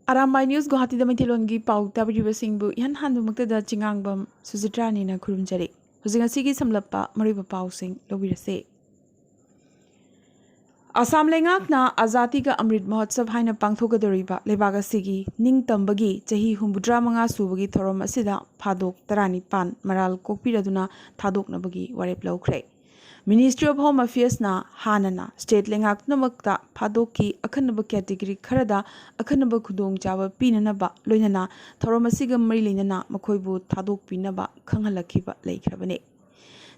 Arambai News Guwahati da Maithilongi pau tabiribasingbu ihan handumaktada chingangbam Suzitrani khurumjari. Hujing asigi samlappa mariba pausing lobirase. Assam lengakna Azati ga Amrit Mahotsav haina pangthogadoriba lebaga sigi ning tambagi chahi humbudra manga subagi thorom asida phadok tarani pan maral kokpiraduna thadoknabagi warep lawkhre. Ministry of Home Affairs na hanana state lengak namakta phadoki akhanaba category kharada akhanaba khudong chawa pinanaba loinana thoromasiga mari leinana makhoibu thadok pinaba khanghalakhiba leikrabane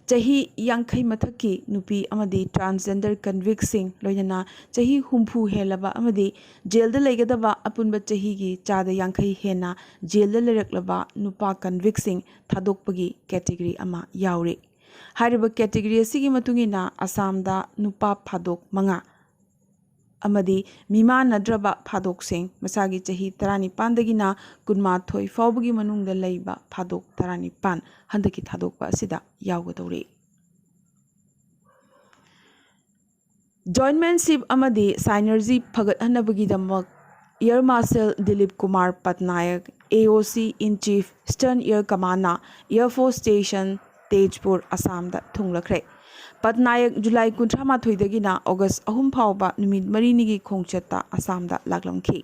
chahi yankhai mathaki nupi amadi transgender convict sing loinana chahi humpu helaba amadi jail da leigadaba apunba chahi gi chada yankhai hena jail da leraklaba nupa convict sing thadokpagi category ama yaure Hariba category asigi matungina Assamda nupa phadok manga amadi mima nadraba phadok sing masagi chahi tarani pandagina kunma thoi fawbagi manungda leiba phadok tarani pan handaki thadokpa asida yawgadore jointmanship amadi synergy phagat hanabagi damak Air Marshal Dilip Kumar Patnaik AOC in Chief Eastern Air Command Air Force Station Tejpur Assam da thunglakre Patnaik July 13 dagina August 3 phawba numit marinigi khongchata Assam da laklamki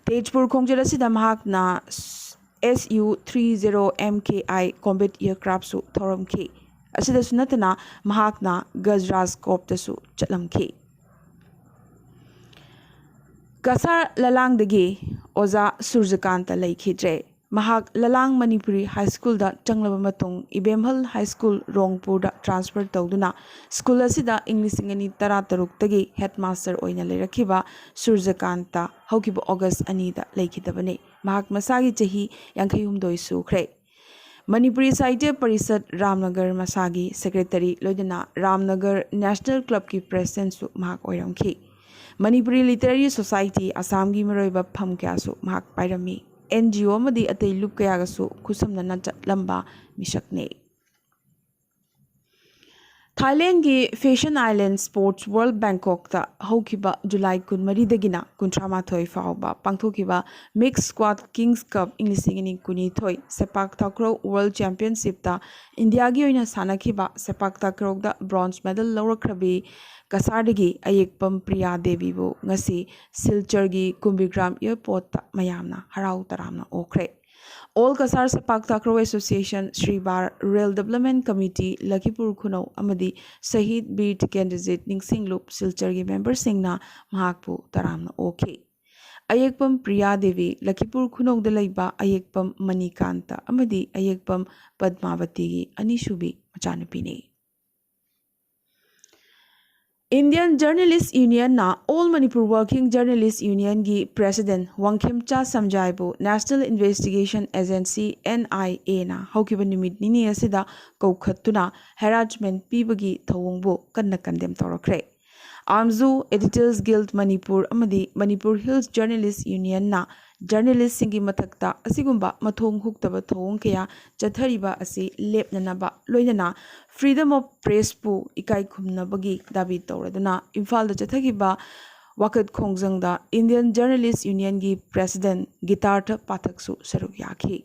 Tejpur khongchata sida mahakna Su-30 MKI combat aircraft su thoramki asida sunatana mahakna Gajraj Corps su chatlamki Kasar lalang dagi Oza Surjakanta laikhidre Mahak Lalang Manipuri High School da changlaba matung Ibemhal High School Rongpur da transfer tawduna school asida English ngani 13 tagi headmaster oina lerakhiba Surjakanta haukiba August 2 da laikhidabane mahak masagi chahi 52 sukhre Manipuri Sahitya Parishad Ramnagar Masagi Secretary Loidana Ramnagar National Club ki president su mahak oiramki Manipuri Literary Society Assam gi maroiba pham kya su mahak pairami NGO madi atay lup kaya gasu kusam na lamba misakne. Thailand gi Fashion Island Sports World Bangkok ta haukiba July 10 dagina 13 fawba pangthokiba Mixed Squad Kings Cup Englishingini kuni thoi sepak takraw World Championship ta India gi oina sanakiba sepak takraw da bronze medal lawrakrabi Kasardagi Ayekpam Priya Devi bu ngasi Silchar gi Kumbigram Airport ta mayamna harau taramna okre All Kasar Sepak Takraw Association Sribar Rail Development Committee Lakipur Khunau amadi Sahid Bir Candidate Ningsing Loop Silchar gi member singna mahakpu taramna okay Ayekpam Priya Devi Lakipur Khunau da laiba Ayekpam Manikanta amadi Ayekpam Padmavati gi anishubi machanupine Indian Journalist Union na All Manipur Working Journalist Union gi President Wangkhemcha Samjaibu National Investigation Agency NIA na haukiba numit nini asida kaukhattuna harassment pibagi thawongbu kanna condemn tawrakre Amzu Editors Guild Manipur amadi Manipur Hills Journalist Union na journalist singi mathakta asigumba mathong huktaba thawong kaya chathariba asi lepnanaba loinana freedom of press pu ikai khumnabagi dabi tawraduna imphal da chathagiba wakat khongjangda Indian Journalist Union gi president Gitartha Pathaksu saruk yakhi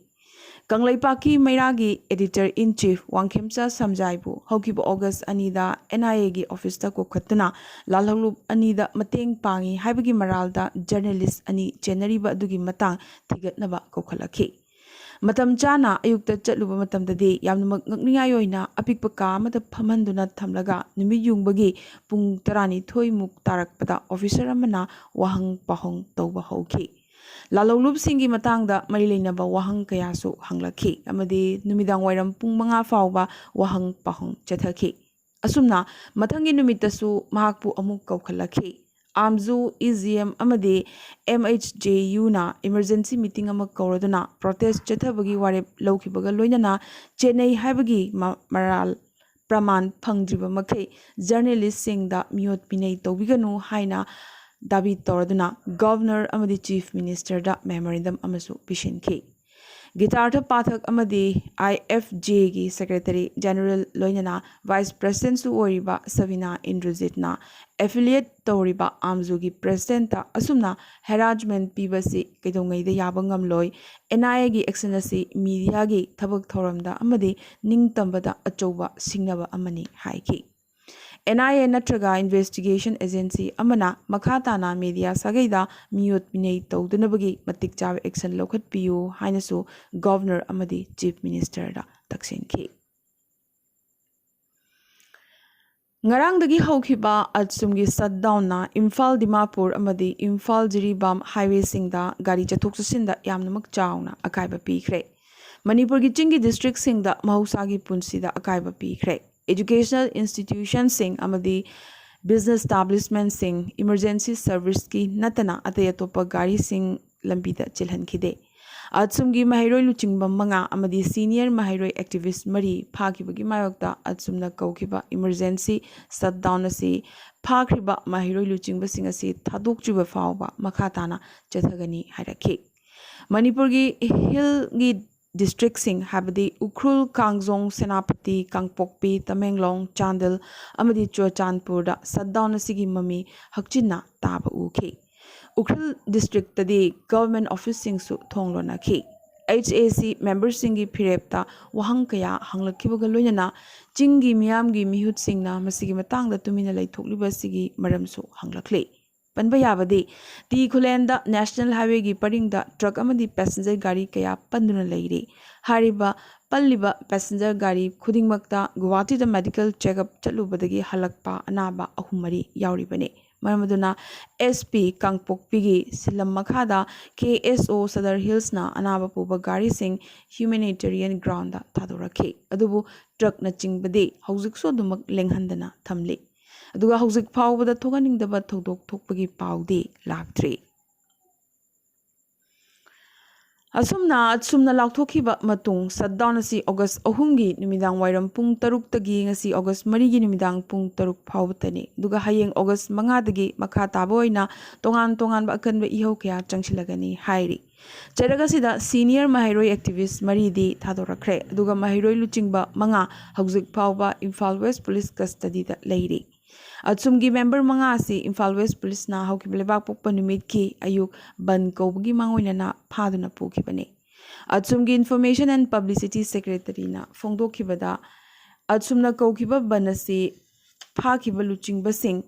Kanglaipaki Mairagi Editor-in-Chief Wangkhemcha Samjaibu haukiba August 2 da NIA gi office ta kokhatuna lalhalup 2 da mateng pangi haibagi maralda journalist ani chenariba adugi matang thigatnaba kokhalakhi matam chana ayukta chatluba matamdadi yamnamak ngakningai oina apikpa ka amata phamanduna thamlaga numi yungbagi pung 12 muk tarakpada officer amana wahang pahong tawba hauki Lalolup singi matangda marilainaba wahang kayasu hanglakhi amadi numidang wairam pung 5 fawba wahang pahong chathakhi asumna mathangi numitasu mahakpu amuk kaukhalakhi Amzu EGM amadi MHJU na emergency meeting amak kauraduna protest chathabagi warep lawkhibaga loinana Chennai haibagi maral praman phangdriba makhai journalist singda miot pinai tawbiganu haina Dabi Toraduna, Governor amadi Chief Minister da memorandum amasu pishinkhi. गिटार्थ Pathak अमदी IFJ की secretary general लोइनना vice president सु ओरिबा Sabina इंद्रजितना affiliate तौरिबा आमजू की president असुमना हेराजमेंट पीबसी कइदोंगैदे याबा ngamloi NIA की action असी media की थबक थौरमदा अमदी निंगतंबदा अचौबा सिंगनबा अमनी हाइकी NIA नत्रगा investigation agency अमना मखाताना media सगैदा मियोत मिनै तौदनबगी मतिक चाव action लौखत पियो हाइनसु governor अमदी chief minister दा तक्सिनखी ngarangdagi haukiba atsumgi shutdown na Imphal Dimapur amadi Imphal Jiribam highway singda gari chathok chasinda yamnamak chawna akaiba pikre Manipur gi chingi district singda mahusagi punsida akaiba pikre educational institutions sing amadi business establishment sing emergency service ki natana atayatopa gari sing lambida chilhankhide Atsumgi Mahiroi Luchingba Manga Amadi senior Mahiroi activist Mari Phakibagi Mayokta Atsumna Kaukiba emergency shutdown asi Phakriba Mahiroi Luchingba Singasi Thadokjuba Fauba Makhatana Chathagani Hairaki Manipur gi hill gi district sing habadi Ukhrul Kangjong Senapati Kangpokpi Tamenglong Chandel Amadi Churachandpur da shutdown asigi mami hakchinna taba uki Ukhrul district tadi government office sing su thonglo na ki HAC members singi phirepta wahang kaya hanglakhibaga loinana chinggi miyam gi mihut singna masigi matang da tumina laithokliba sigi maram su hanglakhle panba yabadi ti khulenda national highway gi paringda truck amadi passenger gari kaya panduna leire hariba palliba passenger gari khudingmakta Guwahati da medical checkup chalubadagi halakpa anaba ahumari yauribane Maramaduna SP Kangpokpigi Silam Makhada KSO Sadar Hills na Anaba Puba Gari Singh humanitarian ground da Tadorake Adubu truck na chingbade Hauzik so dumak lenghandana thamli Aduga Hauzik Pawbada Toganing daba Todok Tokpagi Pawde Laktre Asumna lauthokiba matung shutdown asi August 3 gi numidang wairam pung 3 tagi ngasi August 3 gi numidang pung 3 phawtani duga hayeng August 5 dagi makha taboina tongan ba akan ba ihau kya changsilagani hairi Cheragasida senior Mahiroi activist Maridi Thadorakre duga Mahiroi luchingba manga hauzik phawba Imphal West Police custody da leiri Atsumgi member manga si Imphal West Police na haukiblebak pokpa numit ki ayuk ban kawbagi mangoina na phaduna pokibane Atsumgi information and publicity secretary na phongdokibada Atsumna kawkiba banasi phakiba luchingba sing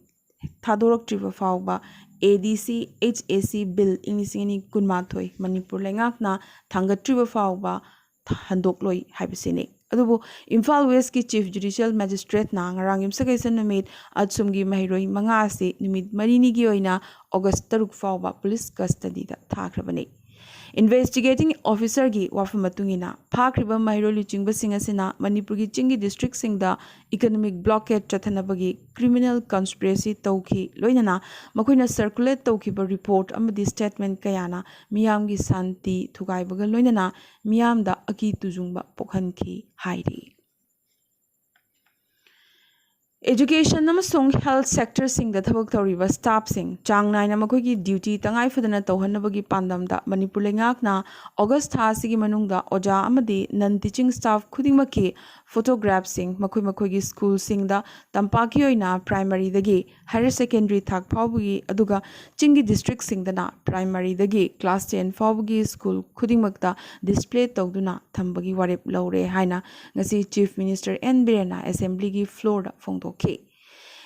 thadoroktriba fawba ADC HAC bill ingisingani kunmathoi Manipur lengakna thangatriba fawba handokloi haibisine adubu Imphal West ki Chief Judicial Magistrate na ngarang imsakaisan numit atsumgi mahiroi manga ase numit marini gi oina August 3 fawba police custody da thakrabane Investigating officer gi wafamatungina phakriba mahiroi luchingba singasina Manipur gi chingi district singda economic blockade chathanabagi criminal conspiracy tawki loinana makoina circulate tawkiba report amadi statement kayana miyam gi santi thugaibaga loinana miyamda aki tujungba pokhanki hairi Education namasong health sector sing da thabak tawriba staff sing chang naina makhoi duty tangai fadana tawhanabagi pandamda Manipur lengakna August tha sigi manungda oja amadi non teaching staff khudingmaki photograph sing makhoi gi school sing da tampaki oina primary dagi higher secondary thak phawbugi aduga chingi district sing da na primary dagi class 10 phawbugi school khudingmakta display tawduna thambagi warep lawre haina ngasi chief minister N Birena assembly gi floor da phongdo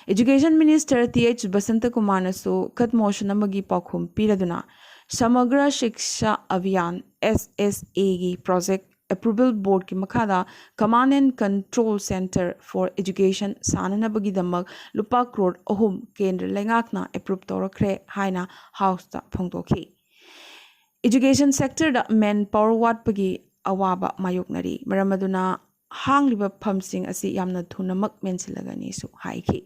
Education Minister TH Basanta Kumar nasu kat motion amagi pakhum piraduna Samagra Shiksha Abhiyan SSA gi project approval board ki makhada Command and Control Center for Education sananabagi damak lupa crore ahum kendra lengakna approve torakre haina house ta phongdokhi Education sector da manpower watpagi awaba mayoknari maramaduna hangliba phamsing asi yamna thunamak mensilagani su haiki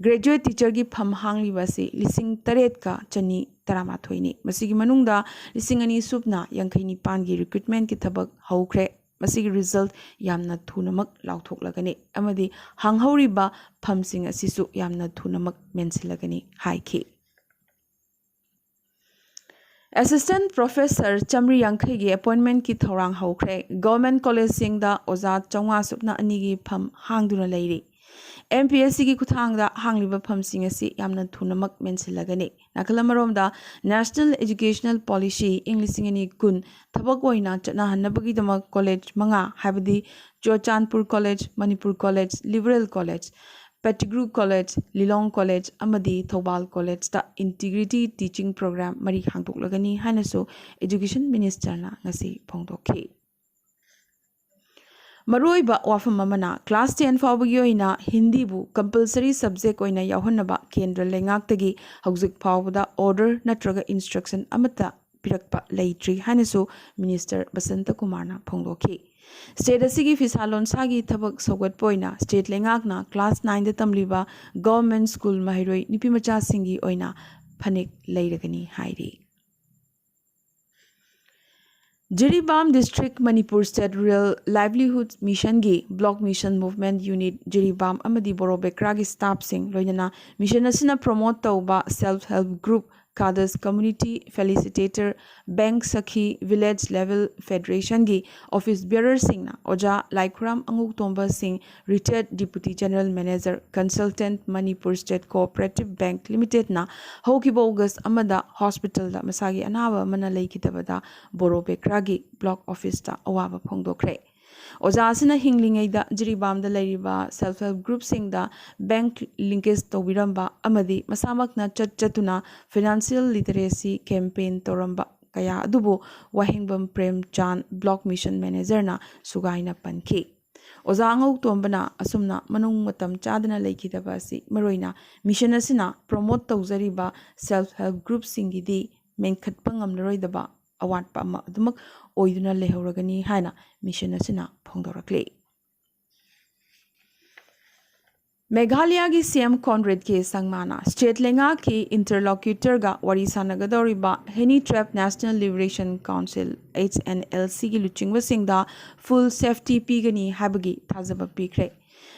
graduate teacher gi pham hangliba si lising taret ka chani taramathoi ni masigi manungda lising ani subna yangkhaini pan gi recruitment ki thabak haukhre masigi result yamna thunamak lauthoklagani amadi hanghauriba phamsing asi su yamna thunamak mensilagani haiki Assistant Professor Chamri Yankhai appointment ki thorang hokre Government College singda oza chongwa supna anigi pham hangduna leiri MPSC ki kuthangda hangliba pham sing asi yamna thunamak mensilagani nakalamarom National Educational Policy English ni kun thabak oina chana hanabagi dama college manga habadi Chochanpur College Manipur College Liberal College Pettigrew College, Lilong College, amadi Thobal College da Integrity Teaching Program mari hangdoklagani hainasu Education Minister na ngasi phongdokhi. Maroiba wafam amana class 10 fawbagi oina Hindi bu compulsory subject oina yahonnaba kendra lengaktagi hauzik fawbada order natraga instruction amata pirakpa leitri hainasu Minister Basanta Kumar na phongdokhi. State asigi fisalon sagi thabak sogat poina state lengakna class 9 da tamliba government school mahiroi nipimacha singi oina phanik leiragani hairi. Jiribam District Manipur State Rural Livelihood Mission gi Block Mission Movement Unit Jiribam amadi Borobekra gi staff sing loinana mission asina promote tauba self-help group Kadas Community Felicitator Bank Sakhi Village Level Federation gi Office Bearer Singh na Oja Laikram Anguk Tomba Singh Retired Deputy General Manager Consultant Manipur State Cooperative Bank Limited na Hokibo August Amada Hospital da Masagi Anawa Mana Laikitabada Borobekra gi Block Office da Awaba Phongdokre Oja asina hinglingai da Jiribam da leiriba self-help group sing da bank linkage tawiramba amadi masamak na chatuna financial literacy campaign toramba kaya adubu wahingbam prem chan block mission manager na sugaina panki Oja ngau tombana asumna manung matam chadana leikidaba si maroina mission asina promote tawzariba self-help group singidi menkhatpa ngamnaroidaba awat pa ma dumak oiduna lehoragani haina mission asina phongdorakle Meghalaya gi CM Conrad ke sangmana state lenga ki interlocutor ga warisa nagadoriba Henny Trap National Liberation Council HNLC gi luchingwa singda full safety pigani habagi thazaba pikre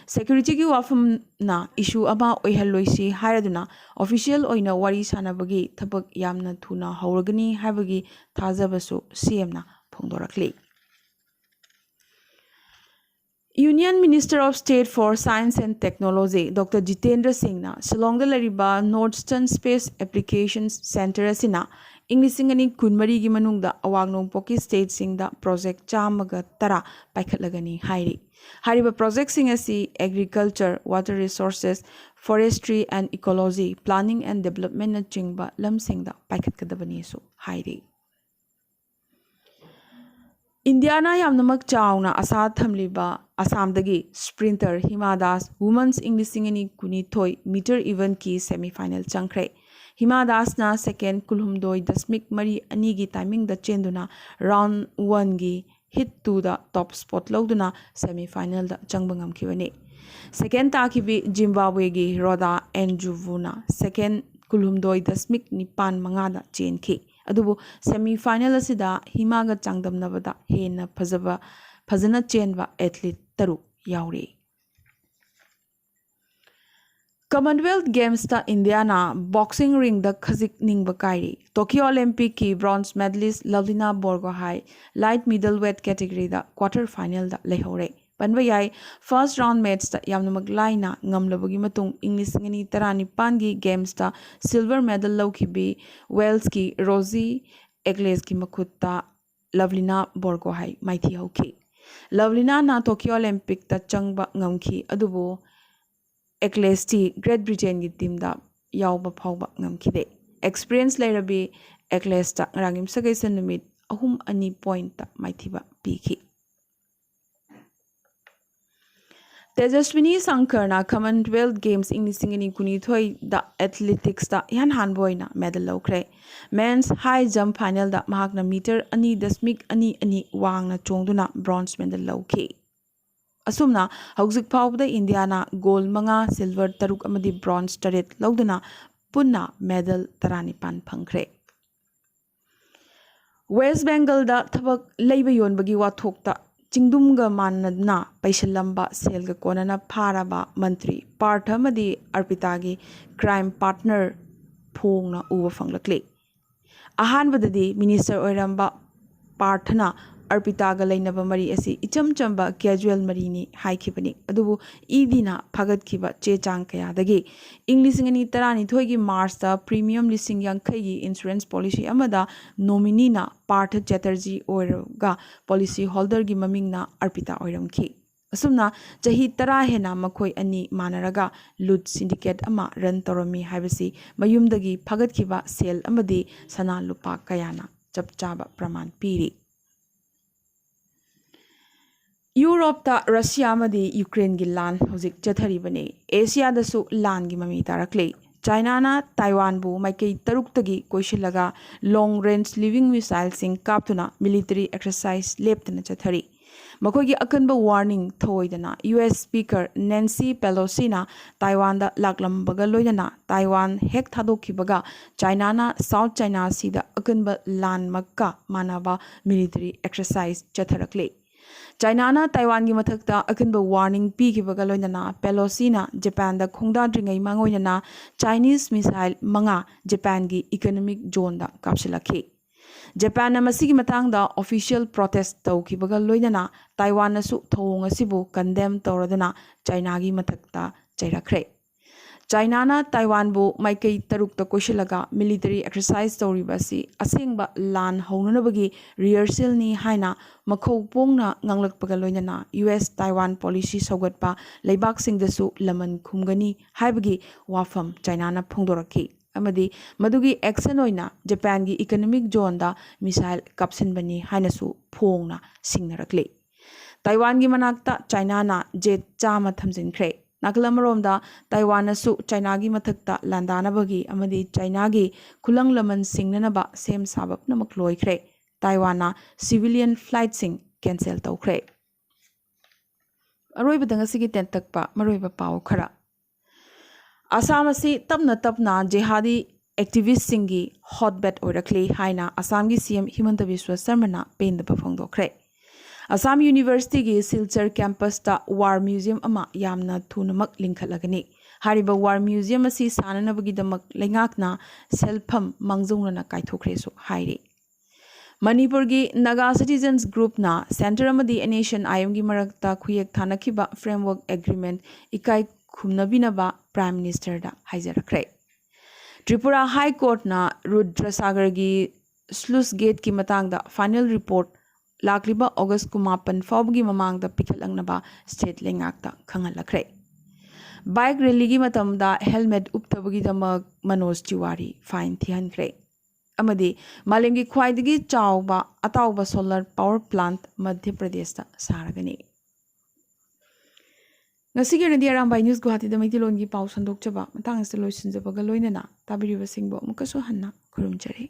Security ki wafam na issue aba oihalloisi hairaduna official oina wari sanabagi thabak yamna thuna hauragani habagi thazabasu CM na phongdorakle Union Minister of State for Science and Technology Dr. Jitendra Singh na Shillong da lariba Northern Space Applications Center asina Inglisingani kunmari gi manungda awangnom poki state singda project chamaga tara paikhatlagani hairi hariba project sing asi agriculture water resources forestry and ecology planning and development na chingba lam singda paikhatkadabani su hairi Indiana yamnamak chawna asa thamliba Assamdagi sprinter Hima Das Women's English Singani Kunithoi meter event ki semi-final changkre. Hima Das na second kulhumdoi dasmik mari anigi timing da chenduna round 1 gi hit 2 da top spot loduna semi-final da changbangam kiwane. Second takibi Zimbabwe gi Roda Njuvuna second kulhumdoi dasmik nipan mangada chen ki. Adubu semi-final asida Himaga changdamnabada hena Fazana chenba athlete taru yauri. Commonwealth Games ta India na boxing ring da khazik ningba kairi. Tokyo Olympic ki bronze medalist Lavlina Borgohain light middleweight category da quarter final da lehore. Panbayai first round match ta yamnamak laina ngamlabagi matung English ngani tarani pangi games ta silver medal lawkibi Wales ki Rosie Egles ki makutta Lavlina Borgohain maithi hoki. Lavlina na Tokyo Olympic ta changba ngamki adubo Ecclesti Great Britain gi team da yawba phawba ngamkide experience leirabi Ecclesta rangim sagai sanumit ahum ani point ta maithiba piki Tejaswini Sankarna Commonwealth Games Inglisingani Kunithoi da athletics da yan hanboina medal lawkre men's high jump final da mahakna meter ani dasmik ani wangna chongduna bronze medal lawki Asumna hauzik phawda India na gold manga silver taruk amadi bronze taret lawduna punna medal taranipan phangkre West Bengal da thabak leiba yonbagi wathok ta Chingdumga manadna Paishalamba Selga Konana Paraba Mantri Parthamadi Arpitagi crime partner Pongna Uwa Fanglakli. अहानबददी minister ओइरंबा पार्थना अर्पितागा लेनबा मरी असी इचम चंबा casual मरीनी हाइखिबनी अदुबु ईदीना फगतखिबा चेचांग कयादगी इंग्लिसिंगनी तरानी थोइगी मार्चता प्रीमियम लिसिंग यांखैगी इंश्योरेंस पॉलिसी अमदा नोमिनीना पार्थ चैटर्जी ओइरगा पॉलिसी होल्डर की ममिंगना अर्पिता ओइरमखी असुमना चही तरा हेना मखोई अनि मानरगा लूट सिंडिकेट अमा रन तौरमी हाइबसी मयुमदगी फगतखिबा सेल अमदी सना लुपा कयाना चपचाबा प्रमाण पीरी यूरोपता रशिया मदी यूक्रेन की लान हौजिक चथरीबने एशिया दसु लान की ममी तारकले चाइना ताइवान बु माइकई तरुक्तगी कोइशिलगा लॉन्ग रेंज लिविंग मिसाइल सिंग काप्तुना मिलिटरी एक्सरसाइज लेप्तना चथरी मखोगी अकनब वार्निंग थोइदना यूएस स्पीकर नैन्सी पेलोसीना ताइवान दा लाकलंबगा लोइदना ताइवान हेक थादोखिबगा चाइना साउथ चाइना सीदा अकनब लान मक्का मानबा मिलिटरी एक्सरसाइज चथरकले चाइना ताइवान की मथक्ता अकनब वार्निंग पीखिबगा लोइदना पेलोसीना जापान दा खोंगदाद्रिंगै मांगोइदना चाइनीज मिसाइल मंगा जापान की इकोनॉमिक जोन दा कापसिलखि जापान मसीगी मतंगदा ऑफिशियल प्रोटेस्ट तौखिबगा लोइदना ताइवान नसु थोंग असिबु कंडेम तौरदना चाइना की मथक्ता चैरखरे चाइना ताइवान बु माइकई तरुक कोशिलगा मिलिटरी एक्सरसाइज तौरीबसी असेंगबा लान हौननबगी रिहर्सल नि हाइना मखौ पोंगना nganglakpaga loinana US Taiwan policy सौगटपा लेबाकसिंगदसु लमन खुमगनी हाइबगी वाफम चाइना ना फोंदोरखी अमदी मदुगी एक्शन ओइना जापान की इकोनॉमिक जोन दा मिसाइल कापसिनबनी हाइनसु फोंगना सिंगनरकले ताइवान की मनाक्ता चाइना ना जेट चामा थमजिनख्रे नाकलमरोमदा ताइवानसु चाइना की मथक्ता लांदानबगी अमदी चाइना की खुलंग लमन सिंगननबा सेम साबप नमक लोइख्रे ताइवाना सिविलियन फ्लाइट सिंग कैंसिल तौख्रे अरोइबदंगसिगी तेंतकपा मरोइबा पाव खरा आसाम असी तपना तपना जिहादी एक्टिविस्ट सिंगी हॉटबेट ओरखले हाइना आसाम की सीएम हिमंत बिस्वा शर्मा पेंदबा फोंदोख्रे आसाम यूनिवर्सिटी की सिलचर कैंपस ता वार म्यूजियम अमा यामना थुनमक लिंखलगनी हारिबा वार म्यूजियम असी साननबगीदमक लेंगाकना सेल्फम मांगजौनना काइथोख्रेसु हाइरे मणिपुर की नागा सिटीजन्स ग्रुप ना सेंटर अमदी नेशन आयम की मरकता खुयेक थानखिबा फ्रेमवर्क एग्रीमेंट इकाई खुमनबिनबा प्राइम मिनिस्टर दा हाइजरखरे त्रिपुरा हाई कोर्ट ना रुद्रसागर की स्लूस गेट की मतंगदा फाइनल रिपोर्ट लाकलिबा अगस्त कुमापन फाउबगी ममांगदा पिखलंगनबा स्टेट लेंगाकता खंगलखरे बाइक रैली की मतमदा हेलमेट उपतबगीदमक मनोज तिवारी फाइन थिहनखरे अमदी मालेमगी ख्वाइदगी चावबा अतावबा solar power plant Madhya Pradesh दा सारगनी ngasi randi Arambai news Guwahati da maitilon gi paw sandokchaba matang ase loisinjaba ga loinana tabiriba singbo mukaso hanna khurumjare